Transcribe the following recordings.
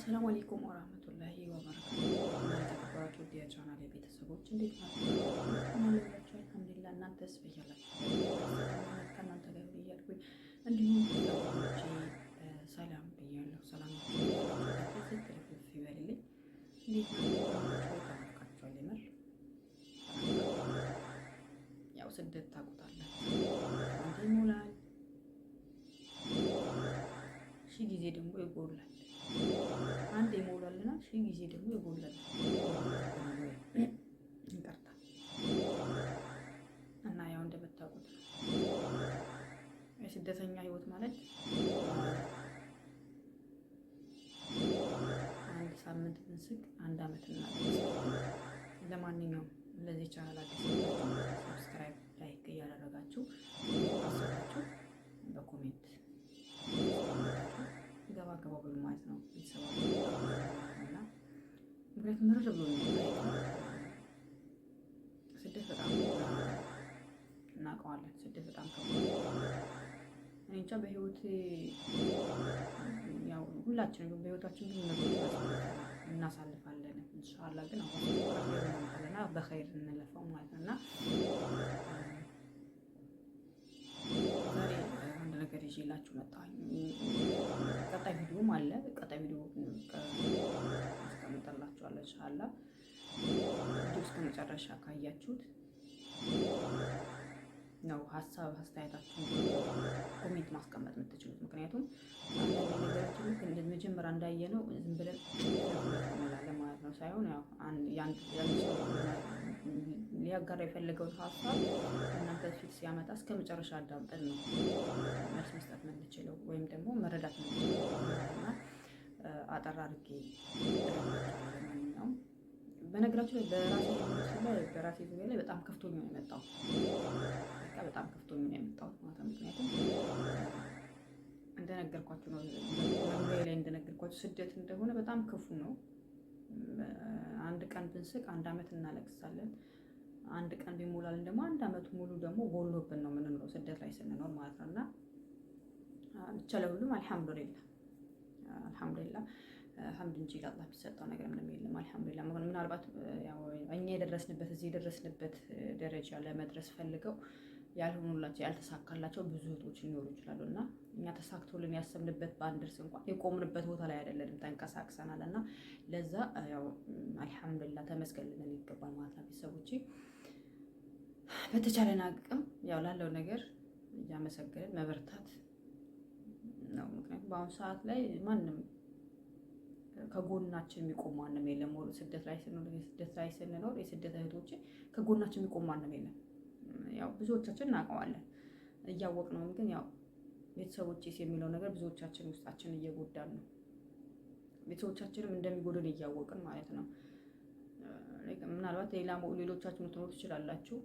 አሰላሙ አለይኩም ወራህመቱላሂ ወበረካቱሁ። የተከበራችሁ የቻናሌ ቤተሰቦች እንዴት ናችሁ? እናላችሁ አልሐምዱሊላህ። እናንተስ በያላችሁ ከእናንተ ጋር እያልኩኝ እንዲሁም ለወንዶቼ ሰላም ብያለሁ። ሰላማችሁ ትርፍርፍ ይበልልኝ። እንዴት ናችሁ? ተናፍቃችኋል። የምር ያው ስደት ታውቁታላችሁ። አንዴ ይሞላል፣ ሺህ ጊዜ ደግሞ ይጎላል። አንድ ይሞላልና ሺህ ጊዜ ደግሞ ይጎላል። ይቅርታ እና ያው እንደምታውቁት የስደተኛ ህይወት ማለት አንድ ሳምንት ብንስቅ አንድ አመት እናደርሳለን። ለማንኛውም ለዚህ ቻናል አዲስ ሰብስክራይብ፣ ላይክ እያደረጋችሁ አሳባችሁ በኮሜንት ገባ ገባ ብሎ ማለት ነው። ቤተሰባና ምክንያቱም ምርር ብሎ ስደት በጣም እናውቀዋለን። ስደት በጣም እኔ እንጃ በህይወት ያው ሁላችንም በህይወታችን ብዙ ነገሮች እናሳልፋለን። ኢንሻአላህ ግን አሁን በኸይር እንለፈው ማለት ነውና ነገር ይዤላችሁ መጣሁ። ቀጣይ ቪዲዮም አለ። ቀጣይ ቪዲዮ አስቀምጥላችኋለሁ ኢንሻአላህ። ቪዲዮ እስከ መጨረሻ ካያችሁት ነው ሀሳብ አስተያየታችሁን ኮሜንት ማስቀመጥ የምትችሉት። ምክንያቱም አንዳንድ ነገሮች ልክ እንደ መጀመሪያ እንዳየነው ዝም ብለን እንላለን ማለት ነው ሳይሆን ያው ያን ሰው ሊያጋራ የፈለገውን ሀሳብ እናንተ ፊት ሲያመጣ እስከ መጨረሻ አዳምጠን ነው መልስ መስጠት የምንችለው ወይም ደግሞ መረዳት የምንችለው እና አጠር አድርጌ ለማንኛውም በነገራችን ላይ በራሴ ዙሪያ ላይ በጣም ከፍቶኝ ነው የመጣው። በጣም ከፍቶኝ ነው የመጣው ማለት ነው። ምክንያቱም እንደነገርኳችሁ ነው መግቢያ ላይ እንደነገርኳችሁ ስደት እንደሆነ በጣም ክፉ ነው። አንድ ቀን ብንስቅ አንድ አመት እናለቅሳለን። አንድ ቀን ቢሞላልን ደግሞ አንድ አመት ሙሉ ደግሞ ጎሎብን ነው የምንኖረው ስደት ላይ ስንኖር ማለት ነው። እና ብቻ ለሁሉም አልሐምዱሊላህ ሐምድ እንጂ ለአላህ ቢሰጠው ነገር ምንም የለም። አልሐምዱሊላህ ምናልባት ያው እኛ እዚህ የደረስንበት ደረጃ ለመድረስ ፈልገው ያልሆኑላቸው ያልተሳካላቸው ብዙ እህቶች ሊኖሩ ይችላሉ። እና እኛ ተሳክቶልን ያሰብንበት ባንደርስ እንኳን የቆምንበት ቦታ ላይ አይደለንም፣ ተንቀሳቅሰናል። እና ለዛ ያው አልሐምዱሊላህ ተመስገን ልንል ይገባል ማለት ነው። ቤተሰቦቼ በተቻለን አቅም ያው ላለው ነገር እያመሰገንን መበርታት ነው። ምክንያቱም በአሁኑ ሰዓት ላይ ማንም ከጎናችን የሚቆም ማንም የለም። ስደት ላይ ስንኖር የስደት እህቶቼ ከጎናችን የሚቆም ማንም የለም። ያው ብዙዎቻችን እናውቀዋለን እያወቅነውም፣ ግን ያው ቤተሰቦቼስ የሚለው ነገር ብዙዎቻችን ውስጣችን እየጎዳን ነው። ቤተሰቦቻችንም እንደሚጎዱን እያወቅን ማለት ነው። ምናልባት ሌሎቻችሁ ልትኖሩ ትችላላችሁ።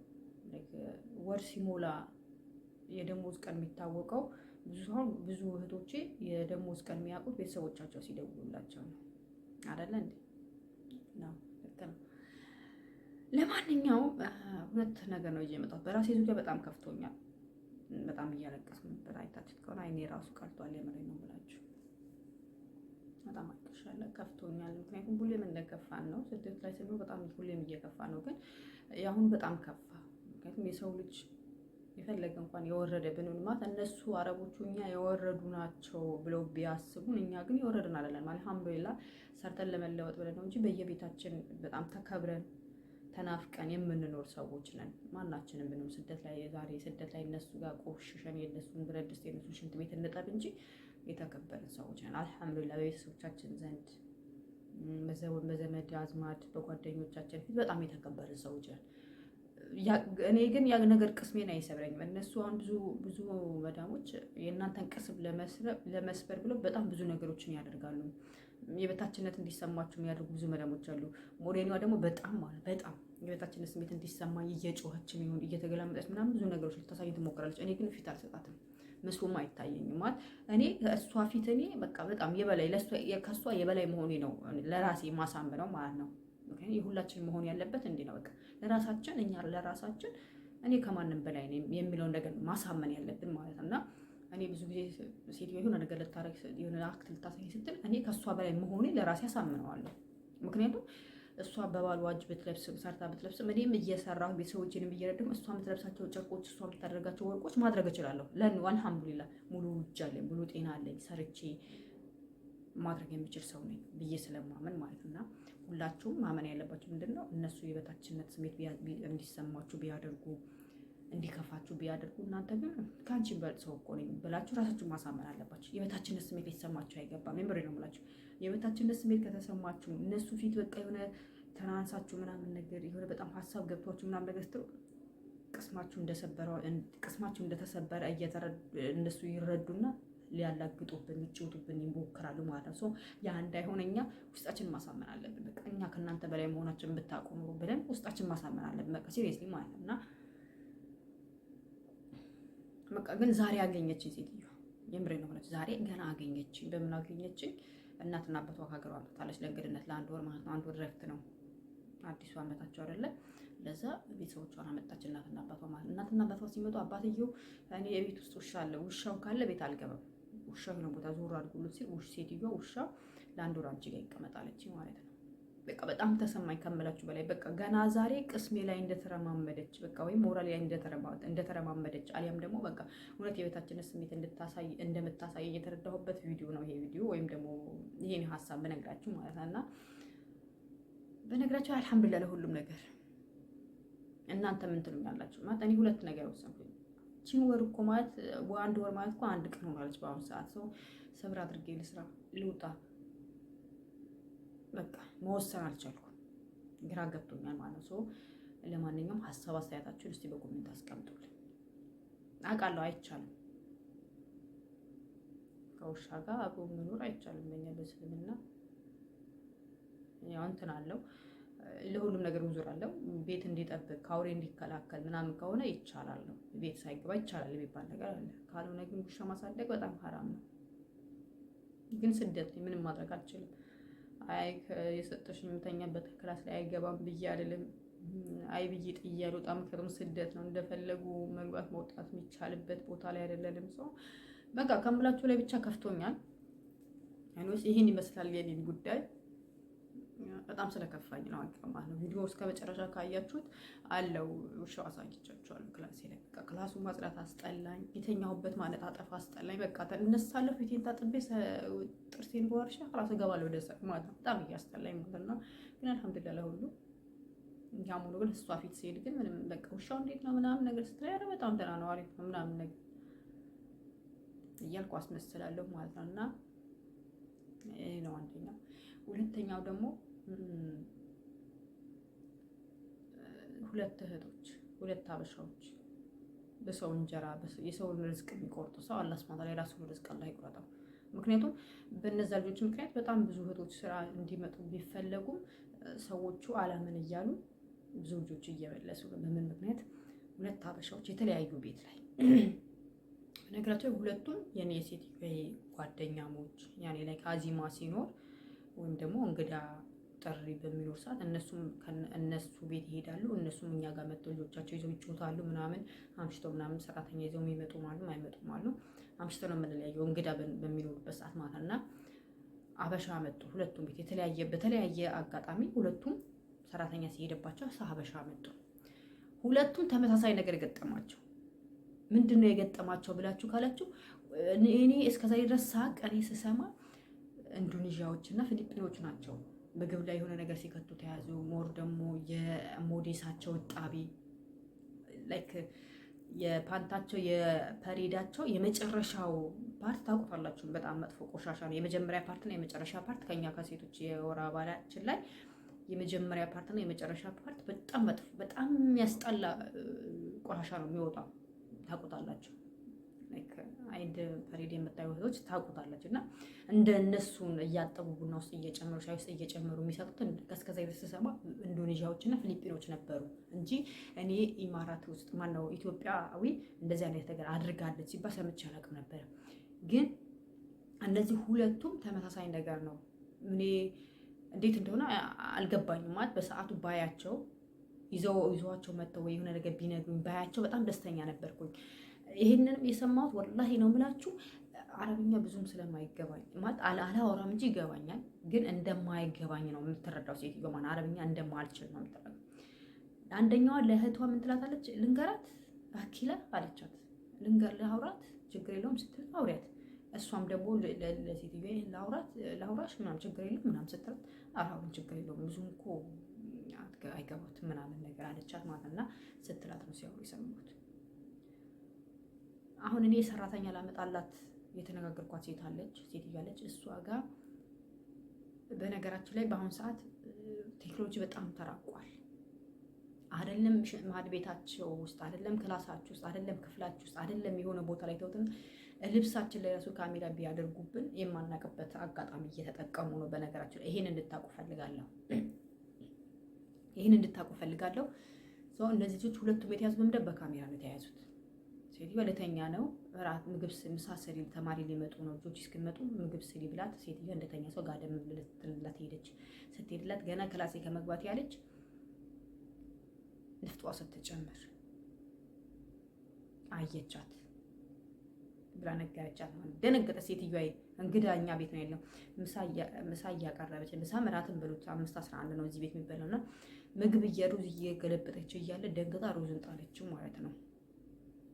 ወር ሲሞላ የደሞዝ ቀን የሚታወቀው ብዙ እህቶቼ የደሞዝ ቀን የሚያውቁት ቤተሰቦቻቸው ሲደውሉላቸው ነው አይደለ እንዴ? ነው ልክ ነው። ለማንኛውም ሁለት ነገር ነው ይዤ የመጣሁት። በራሴ ዙሪያ በጣም ከፍቶኛል። በጣም እያለቀስኩ ነበር። አይታችሁት ከሆነ አይኔ ራሱ ቀልቷል። የምሬን ነው ብላችሁ በጣም አልቅሻለሁ። ከፍቶኛል። ምክንያቱም ሁሌም እንደከፋን ነው ስደት ላይ ስንሆን በጣም ሁሌም እየከፋ ነው። ግን የአሁኑ በጣም ከፋ። ምክንያቱም የሰው ልጅ የፈለገ እንኳን የወረደ ብንሆን ማለት እነሱ አረቦቹ እኛ የወረዱ ናቸው ብለው ቢያስቡን፣ እኛ ግን የወረድን አይደለም። አልሐምዱሊላህ ሰርተን ለመለወጥ ብለን ነው እንጂ በየቤታችን በጣም ተከብረን ተናፍቀን የምንኖር ሰዎች ነን። ማናችንም ብንሆን ስደት ላይ እነሱ ጋር ቆሽሸን የእነሱን ብረት ድስት የእነሱን ሽንት ቤት እንጠብ እንጂ የተከበርን ሰዎች ነን። አልሐምዱሊላህ በቤተሰቦቻችን ዘንድ በዘመድ አዝማድ በጓደኞቻችን ፊት በጣም የተከበርን ሰዎች ነን። እኔ ግን ያ ነገር ቅስሜን አይሰብረኝም። እነሱ አሁን ብዙ መዳሞች የእናንተን ቅስም ለመስበር ብለው በጣም ብዙ ነገሮችን ያደርጋሉ። የበታችነት እንዲሰማችሁ የሚያደርጉ ብዙ መዳሞች አሉ። ሞዴሏ ደግሞ በጣም የበታችነት ስሜት እንዲሰማኝ እየጮኸችም ይሁን እየተገላመጠች ምናምን ብዙ ነገሮች ልታሳየኝ ትሞክራለች። እኔ ግን ፊት አልሰጣትም፣ መስሎም አይታየኝም። ማለት እኔ እሷ ፊት እኔ በቃ በጣም የበላይ ከእሷ የበላይ መሆኔ ነው ለራሴ ማሳምነው ማለት ነው። ምክንያቱም የሁላችን መሆን ያለበት እንዲህ ነው። በቃ ለራሳችን እኛ ለራሳችን እኔ ከማንም በላይ ነኝ የሚለውን ነገር ማሳመን ያለብን ማለት ነው። እና እኔ እኔ ብዙ ጊዜ ሴትዮ የሆነ ነገር ልታረግ የሆነ አክት ልታሳይ ስትል እኔ ከእሷ በላይ መሆኔ ለራሴ አሳምነዋለሁ። ምክንያቱም እሷ በባሏ እጅ ብትለብስም ሰርታ ብትለብስም እኔም እየሰራሁ ቤተሰቦችንም እየረዳሁ እሷ የምትለብሳቸው ጨርቆች እሷ የምታደርጋቸው ወርቆች ማድረግ እችላለሁ። አልሐምዱሊላህ ሙሉ እጅ አለኝ፣ ሙሉ ጤና አለኝ፣ ሰርቼ ማድረግ የሚችል ሰው ነኝ ብዬ ስለማመን ማለት እና ሁላችሁም ማመን ያለባችሁ ምንድነው እነሱ የበታችነት ስሜት እንዲሰማችሁ ቢያደርጉ እንዲከፋችሁ ቢያደርጉ እናንተ ግን ከአንቺ በልጥ ሰው እኮ ነኝ ብላችሁ ራሳችሁ ማሳመን አለባችሁ። የበታችነት ስሜት ሊሰማችሁ አይገባም። የምሬ ነው የምላችሁ። የበታችነት ስሜት ከተሰማችሁ እነሱ ፊት በቃ የሆነ ተናንሳችሁ ምናምን ነገር የሆነ በጣም ሀሳብ ገብቷችሁ ምናምን ነገር ስትሉ ቅስማችሁ እንደተሰበረ እነሱ ይረዱና ሊያላግጡብን ይጭውቱብን ይሞክራሉ ማለት ነው። ያ እንዳይሆን እኛ ውስጣችን ማሳመን አለብን። በቃ እኛ ከእናንተ በላይ መሆናችን ብታውቁ ኑሮ ብለን ውስጣችን ማሳመን አለብን። በቃ ሲሪየስሊ ማለት ነው። እና በቃ ግን ዛሬ አገኘችኝ ሴትዮዋ፣ የምሬ ነው ማለት ዛሬ ገና አገኘችኝ። በምን አገኘችኝ? እናትና አባቷ ከሀገሯ አምጥታለች ለእንግድነት ለ1 ወር ማለት ነው። 1 ወር ረፍት ነው አዲሱ ዓመታቸው አይደለ? ለዛ ቤተሰቦቿን አመጣች እናትና አባቷ ማለት ነው። እናትና አባቷ ሲመጡ አባትየው እኔ የቤት ውስጥ ውሻ አለ፣ ውሻው ካለ ቤት አልገባም፣ ውሻው የሆነ ቦታ ዞር አድርጉለት ሲል ሴትዮዋ ውሻው ለ1 ወር አንቺ ጋር ይቀመጣለች ማለት ነው። በቃ በጣም ተሰማኝ ከምላችሁ በላይ። በቃ ገና ዛሬ ቅስሜ ላይ እንደተረማመደች በቃ ወይም ሞራል ላይ እንደተረማመደች አሊያም ደግሞ በቃ እውነት የቤታችንን ስሜት እንደምታሳይ የተረዳሁበት ቪዲዮ ነው ይሄ ቪዲዮ ወይም ደግሞ ይሄን ሀሳብ በነግራችሁ ማለት ነው። እና በነግራችሁ አልሐምዱሊላህ ለሁሉም ነገር። እናንተ ምን ትሉኛላችሁ? ማለት እኔ 2 ነገር ወሰንኩኝ። ቺን ወር እኮ ማለት 1 ወር ማለት እኮ 1 ቀን ሆናለች በአሁኑ ሰዓት። ሰው ሰብር አድርጌ ልስራ ልውጣ በቃ መወሰን አልቻልኩም። ግራ ገብቶኛል ማለት ነው። ለማንኛውም ሀሳብ አስተያየታችሁን እስቲ በኮሜንት አስቀምጡልኝ። አውቃለሁ አይቻልም፣ ከውሻ ጋር አብሮ መኖር አይቻልም። በእኛ በእስልምና ያው እንትን አለው ለሁሉም ነገር ውዙር አለው። ቤት እንዲጠብቅ ከአውሬ እንዲከላከል ምናምን ከሆነ ይቻላል ነው፣ ቤት ሳይገባ ይቻላል የሚባል ነገር አለ። ካልሆነ ግን ውሻ ማሳደግ በጣም ሀራም ነው። ግን ስደት ምንም ማድረግ አልችልም። አይ የሰጠሽኝ የምተኛበት ክላስ ላይ አይገባም ብዬ አይደለም፣ አይ ብዬ ጥዬ አልወጣም። ምክንያቱም ስደት ነው፣ እንደፈለጉ መግባት መውጣት የሚቻልበት ቦታ ላይ አይደለንም። ሰው በቃ ከምላችሁ ላይ ብቻ ከፍቶኛል። አይኖስ ይሄን ይመስላል የኔን ጉዳይ። በጣም ስለከፋኝ ነው ማለት ነው። ቪዲዮ እስከ መጨረሻ ካያችሁት አለው ውሻው አሳይቻችኋለሁ። ክላሴ ላይ በቃ ክላሱ ማጽዳት አስጠላኝ፣ የተኛሁበት ማለት አጠፋ አስጠላኝ። በቃ እነሳለሁ፣ ፊቴን ታጥቤ ጥርሴን በወርሻ ክላስ እገባለሁ ወደ ሰው ማለት ነው። በጣም እያስጠላኝ ማለት ነው። ግን አልሐምዱሊላህ ለሁሉ ያም ሆኖ ግን እሷ ፊት ሲሄድ ግን ምንም በቃ ውሻው እንዴት ነው ምናምን ነገር ስትል ኧረ በጣም ደህና ነው አሪፍ ነው ምናምን ነገር እያልኩ አስመስላለሁ ማለት ነው። እና ይሄ ነው አንደኛው። ሁለተኛው ደግሞ 2 እህቶች 2 አበሻዎች በሰው እንጀራ የሰውን ርዝቅ የሚቆርጡ ሰው አላህ ሱብሃነሁ ወተዓላ የራሱን ርዝቅ አላህ ይቆረጠው። ምክንያቱም በእነዛ ልጆች ምክንያት በጣም ብዙ እህቶች ስራ እንዲመጡ ቢፈለጉም ሰዎቹ አላምን እያሉ ብዙ ልጆች እየመለሱ በምን ምክንያት 2 አበሻዎች የተለያዩ ቤት ላይ ነገራቸው። ሁለቱም የኔ የሴት ጓደኛሞች ያኔ ላይ አዚማ ሲኖር ወይም ደግሞ እንግዳ ጥሪ በሚኖር ሰዓት እነሱ ቤት ይሄዳሉ። እነሱም እኛ ጋር መጥተው ልጆቻቸው ይዘው ይጫወታሉ ምናምን። አምሽተው ምናምን ሰራተኛ ይዘው የሚመጡም አሉ አይመጡም አሉ። አምሽተው ነው የምንለያየው እንግዳ በሚኖርበት ሰዓት ማለት እና አበሻ መጡ። ሁለቱም ቤት በተለያየ አጋጣሚ ሁለቱም ሰራተኛ ሲሄድባቸው ሀበሻ መጡ። ሁለቱም ተመሳሳይ ነገር የገጠማቸው ምንድነው የገጠማቸው ብላችሁ ካላችሁ እኔ እስከዛ ድረስ ሳቅ እኔ ስሰማ ኢንዶኔዥያዎች እና ፊሊፒኖች ናቸው። ምግብ ላይ የሆነ ነገር ሲከቱ ተያዙ። ሞር ደግሞ የሞዴሳቸው ጣቢ ላይክ የፓንታቸው የፐሬዳቸው የመጨረሻው ፓርት ታውቁታላችሁ። በጣም መጥፎ ቆሻሻ ነው። የመጀመሪያ ፓርት እና የመጨረሻ ፓርት ከኛ ከሴቶች የወር አበባችን ላይ የመጀመሪያ ፓርት እና የመጨረሻ ፓርት በጣም መጥፎ በጣም የሚያስጠላ ቆሻሻ ነው የሚወጣው። ታውቁታላችሁ። ላይክ አይድ ፐሬድ የምታዩ እህቶች ታውቁታላችሁ። እና እንደ እነሱን እያጠቡ ቡና ውስጥ እየጨመሩ ሻይ ውስጥ እየጨመሩ የሚሰጡትን ከስከዛ የተሰማ ኢንዶኔዥያዎች እና ፊሊፒኖች ነበሩ እንጂ እኔ ኢማራት ውስጥ ማነው ኢትዮጵያዊ እንደዚህ አይነት ነገር አድርጋለች ሲባል ሰምቼ አላውቅም ነበር። ግን እነዚህ ሁለቱም ተመሳሳይ ነገር ነው። እኔ እንዴት እንደሆነ አልገባኝም። ማለት በሰዓቱ ባያቸው ይዘዋቸው መጥተው ወይ የሆነ ነገር ቢነግሩኝ ባያቸው በጣም ደስተኛ ነበርኩኝ። ይሄንንም የሰማሁት ወላሂ ነው የምላችሁ አረብኛ ብዙም ስለማይገባኝ ማለት አላወራም እንጂ ይገባኛል፣ ግን እንደማይገባኝ ነው የምትረዳው ሴትዮዋ ማለት አረብኛ እንደማልችል ነው የምትረዳው። አንደኛዋ ለእህቷ ምን ትላታለች? ልንገራት አኪላ አለቻት። ላውራት ችግር የለውም ስትል አውሪያት። እሷም ደግሞ ለሴትዮዋ ላውራሽ ምናምን ችግር የለውም ምናምን ስትላት አሁን ችግር የለውም ብዙም እኮ አይገባትም ምናምን ነገር አለቻት ማለት እና ስትላት ነው ሲያወሩ የሰማሁት። አሁን እኔ ሰራተኛ ላመጣላት የተነጋገርኳት ሴትዮ አለች። እሷ ጋር በነገራችን ላይ በአሁኑ ሰዓት ቴክኖሎጂ በጣም ተራቋል። አይደለም ማድ ቤታቸው ውስጥ አይደለም ክላሳችሁ ውስጥ አይደለም ክፍላችሁ ውስጥ አይደለም የሆነ ቦታ ላይ ተውትን ልብሳችን ላይ ራሱ ካሜራ ቢያደርጉብን የማናውቅበት አጋጣሚ እየተጠቀሙ ነው። በነገራችን ላይ ይሄን እንድታውቁ ፈልጋለሁ። እነዚህ ልጆች ሁለቱም የተያዙ በምንድን በካሜራ ነው የተያዙት። ሴትዮዋ ለተኛ ነው እራት ምግብ ምሳ ስሪ ተማሪ ሊመጡ ነው ልጆች እስኪመጡ ምግብ ስሪ ብላት ሴትዮዋ እንደተኛ ሰው ጋደም ልትላት ሄደች። ስትሄድላት ገና ክላሴ ከመግባት ያለች ንፍጧ ስትጨምር አየቻት ብላ ነገረቻት ማለት ደነገጠ። ሴትዮዋ እንግዳ እኛ ቤት ነው ያለው ምሳ እያቀረበች ምሳ እራትን ብሉት 5:11 ነው እዚህ ቤት የሚበላውና ምግብ ሩዝ እየገለበጠች እያለ ደንግጣ ሩዝን ጣለችው ማለት ነው።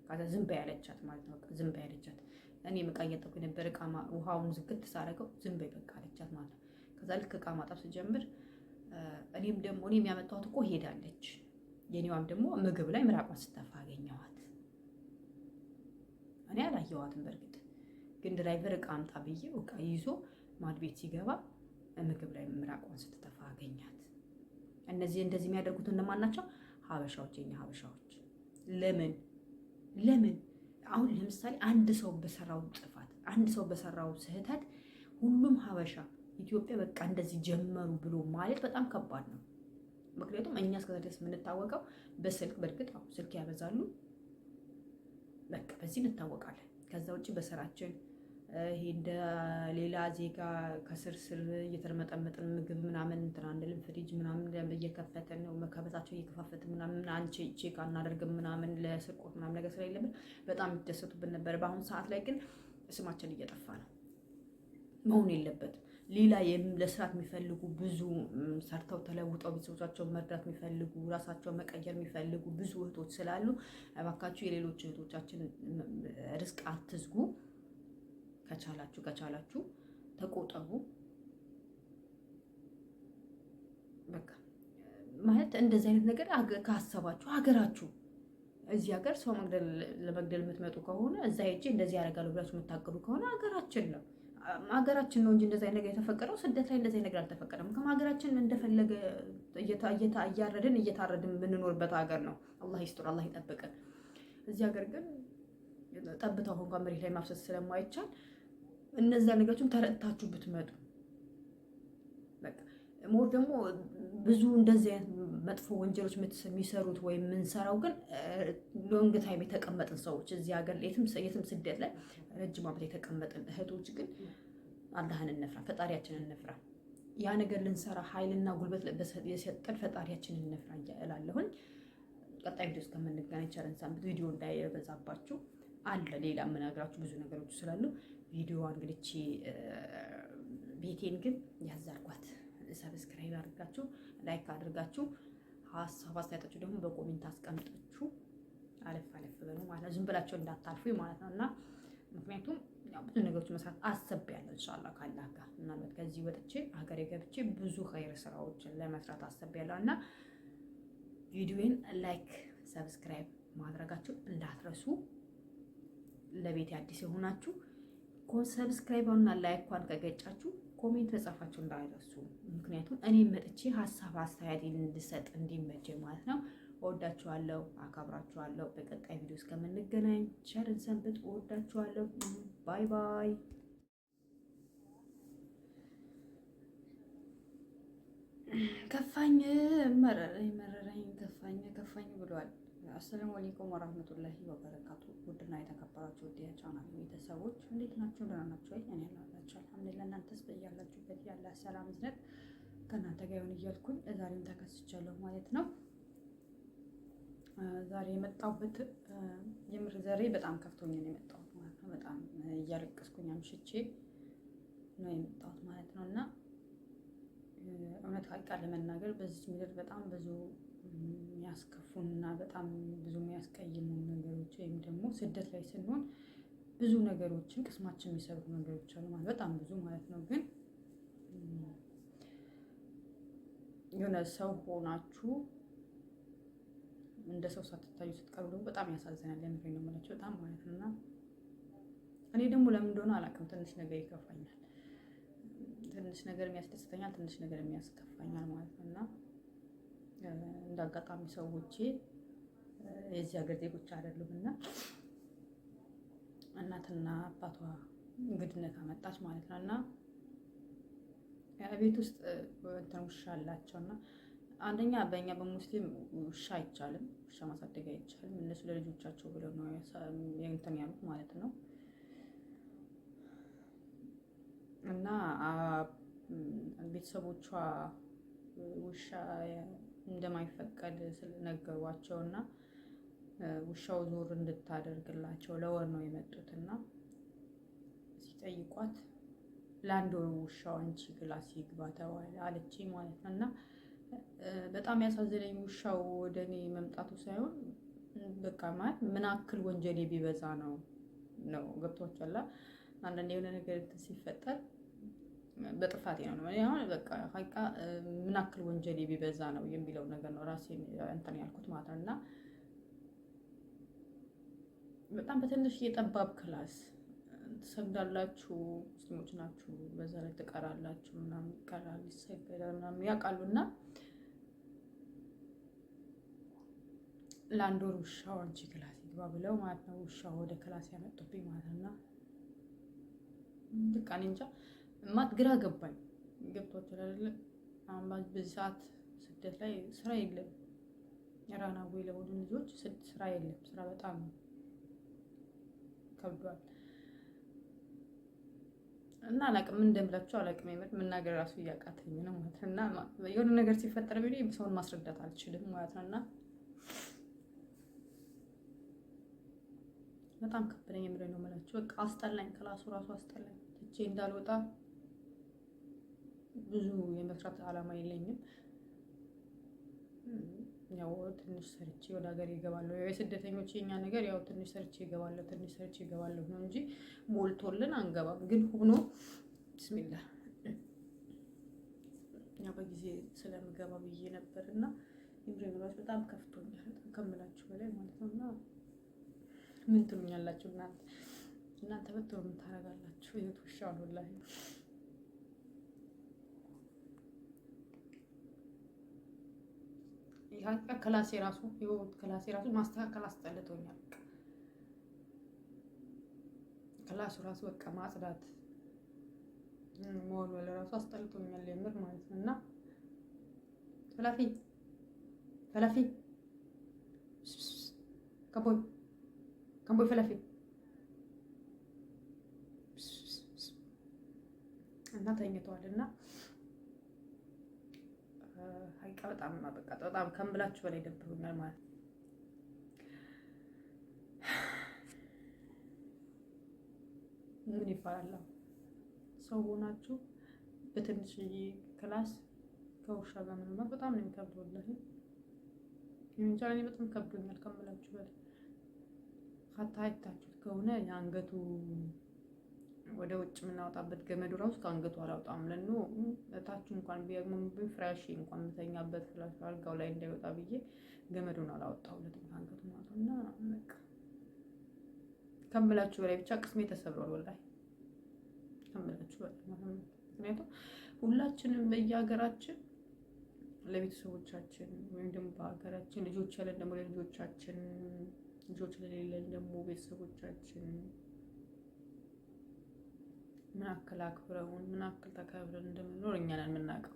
ካዛ ዝም በይ ያለቻት ማለት ነው። ዝም በይ ያለቻት እኔ ዕቃ እያጠብኩ የነበረ ዕቃ ውሃውን ዝግት ሳረገው ዝም በይ በቃ አለቻት ማለት ነው። ከዛ ልክ ዕቃ ማጠብ ስጀምር እኔም ያመጣኋት እኮ ሄዳለች። የኔዋም ደግሞ ምግብ ላይ ምራቋን ስተፋ አገኘኋት። እኔ አላየኋትም በእርግጥ ግን ድራይቨር ዕቃ አምጣ ብዬው ዕቃ ይዞ ማድ ቤት ሲገባ ምግብ ላይ ምራቋን ስትተፋ አገኛት። እነዚህ እንደዚህ የሚያደርጉት እነማን ናቸው? ሀበሻዎች፣ የኛ ሀበሻዎች። ለምን አሁን ለምሳሌ አንድ ሰው በሰራው ጥፋት አንድ ሰው በሰራው ስህተት ሁሉም ሀበሻ ኢትዮጵያ በቃ እንደዚህ ጀመሩ ብሎ ማለት በጣም ከባድ ነው። ምክንያቱም እኛ እስከዛ ድረስ የምንታወቀው በስልክ በእርግጥ ስልክ ያበዛሉ በቃ በዚህ እንታወቃለን። ከዛ ውጭ በስራችን ይሄ እንደ ሌላ ዜጋ ከስር እየተርመጠመጥን ምግብ ምናምን እንትን አንልም። ፍሪጅ ምናምን እየከፈትን ነው መከበታቸው እየከፋፈትን ምናምን አንቺ ቼክ አናደርግም ምናምን ለስርቆት ምናምን ነገር ስለሌለብን በጣም ይደሰቱብን ነበር። በአሁኑ ሰዓት ላይ ግን ስማችን እየጠፋ ነው። መሆን የለበትም። ሌላ ለስራት የሚፈልጉ ብዙ ሰርተው ተለውጠው ቤተሰቦቻቸውን መርዳት የሚፈልጉ ራሳቸውን መቀየር የሚፈልጉ ብዙ እህቶች ስላሉ እባካችሁ የሌሎች እህቶቻችን ርዝቅ አትዝጉ። ከቻላችሁ ተቆጠቡ። በቃ ማለት እንደዚህ አይነት ነገር ካሰባችሁ ሀገራችሁ እዚህ ሀገር ሰው ለመግደል የምትመጡ ከሆነ እዛ ሄጄ እንደዚህ ያደርጋሉ ብላችሁ የምታቅዱ ከሆነ ሀገራችን ነው እንጂ እንደዚህ አይነት ነገር የተፈቀደው ስደት ላይ እንደዚህ ነገር አልተፈቀደም። ሀገራችን እንደፈለገ እየታረድን የምንኖርበት ሀገር ነው። አላህ ይስጥር፣ አላህ ይጠብቀን። እዚህ ሀገር ግን ጠብታው እንኳን መሬት ላይ ማፍሰስ ስለማይቻል እነዛ ነገሮችን ተረድታችሁ ብትመጡ በቃ ሞር ደግሞ ብዙ እንደዚህ አይነት መጥፎ ወንጀሎች የሚሰሩት ወይም የምንሰራው ግን ሎንግ ታይም የተቀመጥን ሰዎች እዚህ ሀገር የትም ስደት ላይ ረጅም ዓመት የተቀመጥን እህቶች ግን አላህን እንፍራ፣ ፈጣሪያችንን እንፍራ። ያ ነገር ልንሰራ ኃይልና ጉልበት የሰጠን ፈጣሪያችንን እንፍራ እላለሁኝ። ቀጣይ ቪዲዮ እስከምንገናኝ ቸር ሰንብቱ። ቪዲዮ እንዳይበዛባችሁ አለ ሌላ የምነግራችሁ ብዙ ነገሮች ስላሉ ቪዲዮ እንግዲህ ቤቴን ግን ያዛርጓት። ሰብስክራይብ አድርጋችሁ ላይክ አድርጋችሁ ሀሳብ አስተያየታችሁ ደግሞ በኮሜንት አስቀምጣችሁ አለፍ በሉ ማለት ነው። ዝም ብላችሁ እንዳታልፉ ማለት ነው። እና ምክንያቱም ያው ብዙ ነገሮች መስራት አስቤያለሁ ኢንሻአላህ ካላህ ጋር ምናልባት ከዚህ ወጥቼ ሀገሬ ገብቼ ብዙ ኸይር ስራዎችን ለመስራት አስቤያለሁ እና ቪዲዮን ላይክ ሰብስክራይብ ማድረጋችሁ እንዳትረሱ። ለቤት አዲስ የሆናችሁ ሰብስክራይብ እና ላይኳን ከገጫችሁ ኮሜንት ተጻፋችሁ እንዳይረሱ። ምክንያቱም እኔ መጥቼ ሀሳብ አስተያየት እንድሰጥ እንዲመቼ ማለት ነው። እወዳችኋለሁ፣ አከብራችኋለሁ። በቀጣይ ቪዲዮ እስከምንገናኝ ቸር ሰንብቱ። እወዳችኋለሁ። ባይ ባይ። ከፋኝ መረረኝ ከፋኝ ብሏል። አሰላሙ አለይኩም ወራህመቱላሂ ወበረካቱ። ውድና የተከበራችሁ ውድ የቻናል ቤተሰቦች እንዴት ናችሁ? ደህና ናችሁ ወይ? እኔ ያላችሁ አልሐምዱሊላህ። እናንተስ በያላችሁበት ያለ ሰላም ዝነት ከእናንተ ጋር ይሁን እያልኩኝ ዛሬም ተከስቻለሁ ማለት ነው። ዛሬ የመጣሁበት የምር ዛሬ በጣም ከፍቶኝ ነው የመጣሁት ማለት ነው። በጣም እያለቀስኩኝ አምሽቼ ነው የመጣሁት ማለት ነው። እና እውነት ቃል ለመናገር በዚህ ምድር በጣም ብዙ የሚያስከፉና በጣም ብዙ የሚያስቀይሙ ነገሮች ወይም ደግሞ ስደት ላይ ስንሆን ብዙ ነገሮችን ቅስማችን የሚሰብሩ ነገሮች አሉ ማለት በጣም ብዙ ማለት ነው። ግን የሆነ ሰው ሆናችሁ እንደ ሰው ሳትታዩ ስትቀሩ ደግሞ በጣም ያሳዝናል። የምሬን ነው የምላቸው በጣም ማለት ነው። እና እኔ ደግሞ ለምን እንደሆነ አላውቅም፣ ትንሽ ነገር ይከፋኛል፣ ትንሽ ነገር የሚያስደስተኛል፣ ትንሽ ነገር የሚያስከፋኛል ማለት ነው። እና እንደ አጋጣሚ ሰዎቼ የዚህ ሀገር ዜጎች አይደሉም እና እናትና አባቷ እንግድነት አመጣች ማለት ነው። እና ቤት ውስጥ እንትን ውሻ አላቸው እና አንደኛ በእኛ በሙስሊም ውሻ አይቻልም፣ ውሻ ማሳደግ አይቻልም። እነሱ ለልጆቻቸው ብለው ነው እንትን ያሉት ማለት ነው። እና ቤተሰቦቿ ውሻ እንደማይፈቀድ ስለነገሯቸው እና ውሻው ዞር እንድታደርግላቸው ለወር ነው የመጡት እና ሲጠይቋት ለአንድ ወር ውሻው አንቺ ክላስ ይግባ ተባለ አለችኝ ማለት ነው። እና በጣም ያሳዘነኝ ውሻው ወደ እኔ መምጣቱ ሳይሆን በቃ ማለት ምን አክል ወንጀሌ ቢበዛ ነው ገብቷችኋል? አንዳንድ የሆነ ነገር ሲፈጠር በጥፋቴ ነው አሁን በቃ ሀቂቃ ምን አክል ወንጀሌ ቢበዛ ነው የሚለው ነገር ነው ራሴ እንትን ያልኩት ማለት ነው። እና በጣም በትንሽ የጠባብ ክላስ ትሰግዳላችሁ፣ ሙስሊሞች ናችሁ፣ በዛ ላይ ትቀራላችሁ ምናምን ይቀራል ይሰገዳል ምናምን ያውቃሉ። እና ለአንድ ወር ውሻው አንቺ ክላስ ይግባ ብለው ማለት ነው ውሻው ወደ ክላስ ያመጡብኝ ማለት ነው። በቃ እኔ እንጃ ግራ ገባኝ። ገብቷችኋል አይደለ? አሁን በዚህ ሰዓት ስደት ላይ ስራ የለም። ራናዊ ለሆኑ ልጆች ስራ የለም። ስራ በጣም ከብዷል። እና አላቅም ምን እንደምላችሁ አላቅም። የምር መናገር ራሱ እያቃተኝ ነው ማለት ነው። እና የሆነ ነገር ሲፈጠር ቢሆን ሰውን ማስረዳት አልችልም ማለት ነው። እና በጣም ከበደኝ። የምር ነው የምላችሁ። በቃ አስጠላኝ። ክላሱ ራሱ አስጠላኝ። ትቼ እንዳልወጣ ብዙ የመስራት አላማ የለኝም። ያው ትንሽ ሰርቼ ወደ ሀገር ይገባለሁ። ያው የስደተኞች የኛ ነገር ያው ትንሽ ሰርቼ ይገባለሁ ነው እንጂ ሞልቶልን አንገባም። ግን ሆኖ ቢስሚላህ ያው በጊዜ ስለምገባ ብዬ ነበርና ኢንጂነሮች በጣም ከፍቶኛል፣ በጣም ከምላችሁ በላይ ማለት ነውና ምን ትሉኛላችሁ እናንተ በጥሩ ምን ታረጋላችሁ? ይሄት ውሻው ወላሂ ክላሴ ራሱ ማስተካከል አስጠልቶኛል። ክላሱ ራሱ በቃ ማጽዳት መወልወል ራሱ አስጠልቶኛል የምር ማለት ነው። እና ፈላፊ ከቦይ ፈላፊ እና ተኝተዋል እና ሀቂቃ በጣም ከምላችሁ በላይ ደብሮኛል ማለት ነው። ምን ይባላል ሰው ሆናችሁ በትንሽዬ ክላስ ከውሻ ጋር መኖር በጣም ነው የሚከብደው። ወላሂ እኔ በጣም ከብዶኛል ከምላችሁ በላይ። አይታችሁት ከሆነ የአንገቱ ወደ ውጭ የምናወጣበት ገመዱ ራሱ ከአንገቱ አላወጣም። ለኑ እታች እንኳን ቢያግመምብኝ ፍራሽ እንኳን የምተኛበት ፍራሽ አልጋው ላይ እንዳይወጣ ብዬ ገመዱን አላወጣሁለትም ከአንገቱ ማለት ነው። እና በቃ ከምላችሁ በላይ ብቻ ቅስሜ ተሰብሯል ወላሂ ከምላችሁ በላይ ማለት ነው። ምክንያቱም ሁላችንም በየሀገራችን ለቤተሰቦቻችን ወይም ደግሞ በሀገራችን ልጆች ያለን ደግሞ ለልጆቻችን፣ ልጆች ለሌለን ደግሞ ቤተሰቦቻችን ምን አክል አክብረውን ምን አክል ተከብረን እንደምንኖር እኛ ነን የምናውቀው።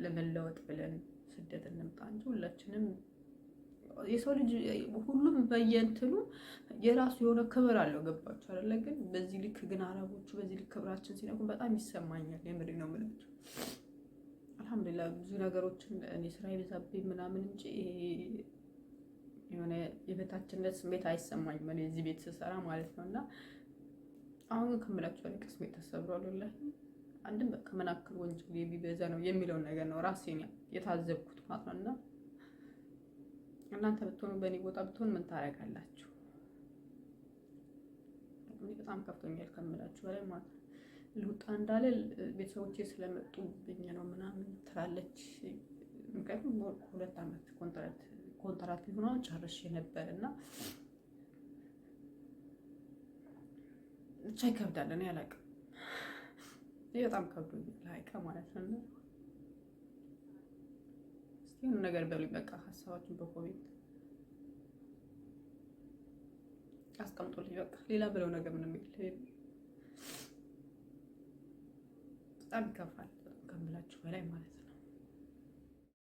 ለመለወጥ ብለን ስደት እንምጣ እንጂ ሁላችንም የሰው ልጅ ሁሉም በየእንትኑ የራሱ የሆነ ክብር አለው። ገባችሁ አይደለ? ግን በዚህ ልክ ግን አረቦቹ በዚህ ልክ ክብራችን ሲነኩ በጣም ይሰማኛል። የምሬን ነው የምላችሁ። አልሐምዱሊላህ ብዙ ነገሮችን እኔ ስራ ይበዛብኝ ምናምን እንጂ የሆነ የበታችነት ስሜት አይሰማኝም እኔ እዚህ ቤት ስሰራ ማለት ነው። እና አሁን ከምላችሁ በላይ ቅስሜ ተሰብሯል ወላሂ። አንድም በቃ ምን አክል ወንጀል ቢበዛ ነው የሚለውን ነገር ነው ራሴን የታዘብኩት ማለት ነው። እና እናንተ ብትሆኑ በእኔ ቦታ ብትሆኑ ምን ታደርጋላችሁ? በጣም ከፍቶኛል ከምላችሁ በላይ ማለት ነው። ልውጣ እንዳልል ቤተሰቦቼ ስለመጡብኝ ነው ምናምን ትላለች። ምክንያቱም 2 ዓመት ኮንትራት ቢሆን ጨርሼ ነበር እና ብቻ ይከብዳል። እኔ አላውቅም፣ ይህ በጣም ከብዶኛል ሀይቃ ማለት ነው። እና እስኪ የሆነ ነገር በሉኝ በቃ ሀሳባችሁን በኮሜንት አስቀምጦልኝ በቃ ሌላ ብለው ነገር ምንም የለም። በጣም ይከፋል ከምላችሁ በላይ ማለት ነው።